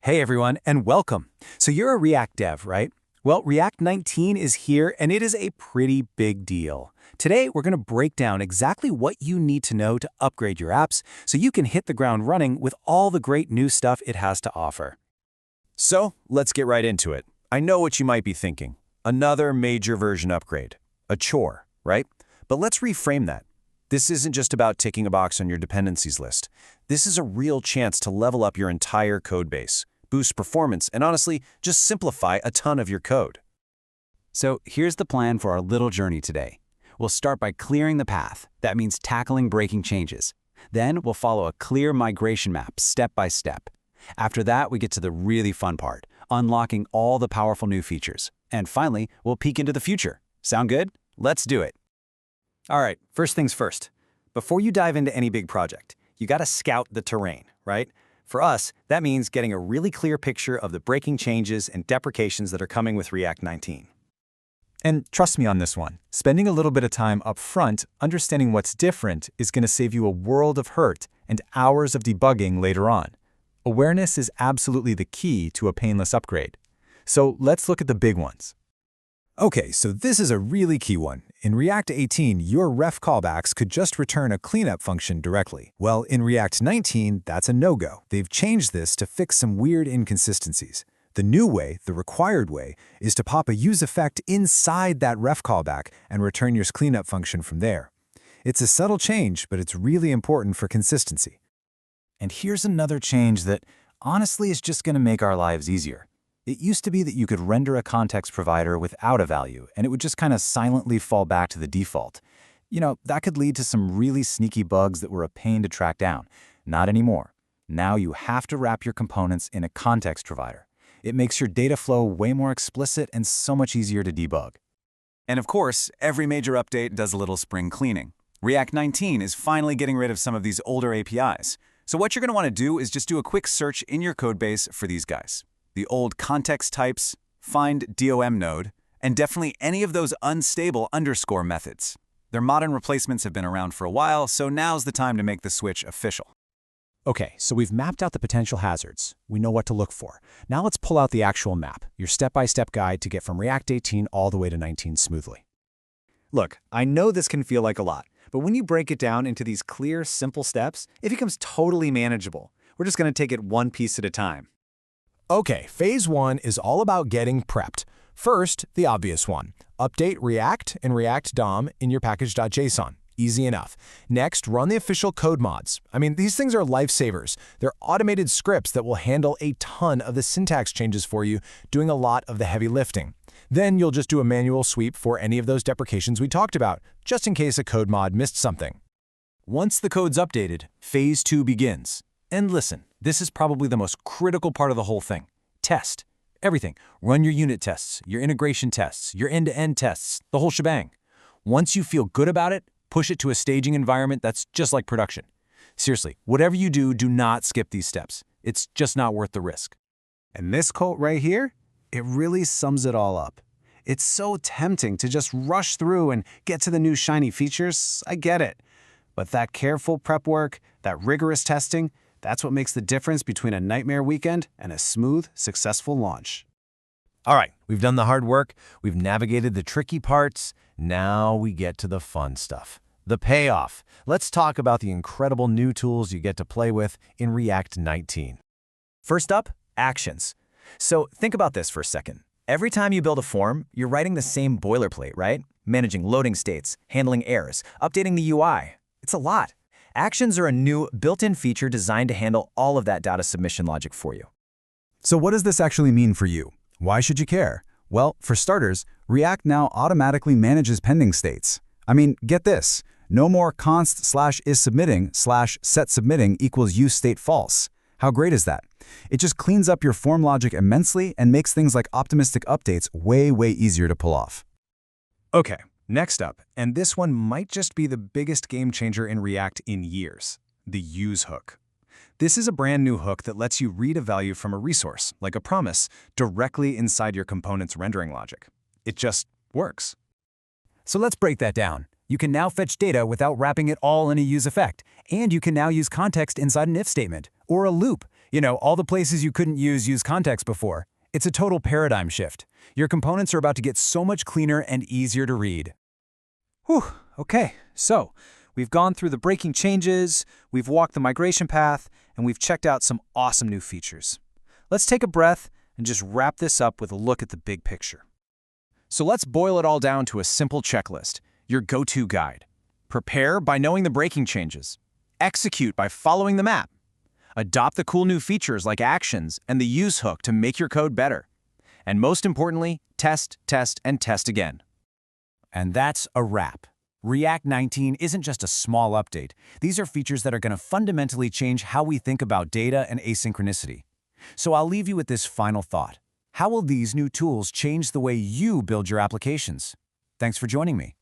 Hey everyone, and welcome. So you're a React dev, right? Well, React 19 is here, and it is a pretty big deal. Today, we're going to break down exactly what you need to know to upgrade your apps so you can hit the ground running with all the great new stuff it has to offer. So, let's get right into it. I know what you might be thinking. Another major version upgrade. A chore, right? But let's reframe that. This isn't just about ticking a box on your dependencies list. This is a real chance to level up your entire code base, boost performance, and honestly, just simplify a ton of your code. So here's the plan for our little journey today. We'll start by clearing the path. That means tackling breaking changes. Then we'll follow a clear migration map step by step. After that, we get to the really fun part, unlocking all the powerful new features. And finally, we'll peek into the future. Sound good? Let's do it. All right, first things first. Before you dive into any big project, you got to scout the terrain, right? For us, that means getting a really clear picture of the breaking changes and deprecations that are coming with React 19. And trust me on this one, spending a little bit of time up front understanding what's different is going to save you a world of hurt and hours of debugging later on. Awareness is absolutely the key to a painless upgrade. So let's look at the big ones. Okay, so this is a really key one. In React 18, your ref callbacks could just return a cleanup function directly. Well, in React 19, that's a no-go. They've changed this to fix some weird inconsistencies. The new way, the required way, is to pop a use effect inside that ref callback and return your cleanup function from there. It's a subtle change, but it's really important for consistency. And here's another change that honestly is just going to make our lives easier. It used to be that you could render a context provider without a value, and it would just kind of silently fall back to the default. You know, that could lead to some really sneaky bugs that were a pain to track down. Not anymore. Now you have to wrap your components in a context provider. It makes your data flow way more explicit and so much easier to debug. And of course, every major update does a little spring cleaning. React 19 is finally getting rid of some of these older APIs. So what you're going to want to do is just do a quick search in your codebase for these guys. The old context types, find DOM node, and definitely any of those unstable underscore methods. Their modern replacements have been around for a while, so now's the time to make the switch official. Okay, so we've mapped out the potential hazards. We know what to look for. Now let's pull out the actual map, your step-by-step guide to get from React 18 all the way to 19 smoothly. Look, I know this can feel like a lot, but when you break it down into these clear, simple steps, it becomes totally manageable. We're just going to take it one piece at a time. Okay, phase 1 is all about getting prepped. First, the obvious one. Update React and React DOM in your package.json. Easy enough. Next, run the official code mods. I mean, these things are lifesavers. They're automated scripts that will handle a ton of the syntax changes for you, doing a lot of the heavy lifting. Then you'll just do a manual sweep for any of those deprecations we talked about, just in case a code mod missed something. Once the code's updated, phase 2 begins. And listen, this is probably the most critical part of the whole thing. Test. Everything. Run your unit tests, your integration tests, your end-to-end tests, the whole shebang. Once you feel good about it, push it to a staging environment that's just like production. Seriously, whatever you do, do not skip these steps. It's just not worth the risk. And this quote right here, it really sums it all up. It's so tempting to just rush through and get to the new shiny features. I get it. But that careful prep work, that rigorous testing, that's what makes the difference between a nightmare weekend and a smooth, successful launch. All right, we've done the hard work, we've navigated the tricky parts, now we get to the fun stuff. The payoff. Let's talk about the incredible new tools you get to play with in React 19. First up, actions. So think about this for a second. Every time you build a form, you're writing the same boilerplate, right? Managing loading states, handling errors, updating the UI. It's a lot. Actions are a new built-in feature designed to handle all of that data submission logic for you. So what does this actually mean for you? Why should you care? Well, for starters, React now automatically manages pending states. I mean, get this. No more const/is_submitting/set_submitting equals useStateFalse. How great is that? It just cleans up your form logic immensely and makes things like optimistic updates way, way easier to pull off. Okay, next up, and this one might just be the biggest game changer in React in years, the use hook. This is a brand new hook that lets you read a value from a resource, like a promise, directly inside your component's rendering logic. It just works. So let's break that down. You can now fetch data without wrapping it all in a use effect, and you can now use context inside an if statement or a loop. You know, all the places you couldn't use context before. It's a total paradigm shift. Your components are about to get so much cleaner and easier to read. Whew, okay, so we've gone through the breaking changes, we've walked the migration path, and we've checked out some awesome new features. Let's take a breath and just wrap this up with a look at the big picture. So let's boil it all down to a simple checklist, your go-to guide. Prepare by knowing the breaking changes. Execute by following the map. Adopt the cool new features like actions and the use hook to make your code better. And most importantly, test, test, and test again. And that's a wrap. React 19 isn't just a small update. These are features that are going to fundamentally change how we think about data and asynchronicity. So I'll leave you with this final thought. How will these new tools change the way you build your applications? Thanks for joining me.